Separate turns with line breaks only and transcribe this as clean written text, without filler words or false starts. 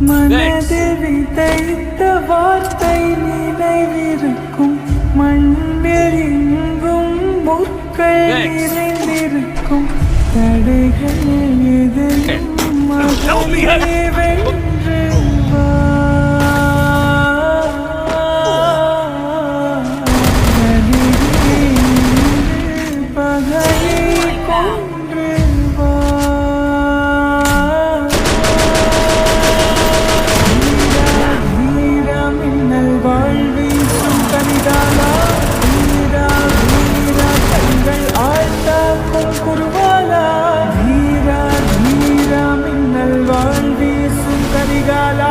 மனதில் விதைத்த வார்த்தை நினைவிருக்கும், மண்ணில் எங்கும் முற்கள் நிறைந்திருக்கும், தடைகள் எதையும் மகனே வென்று வா. Gala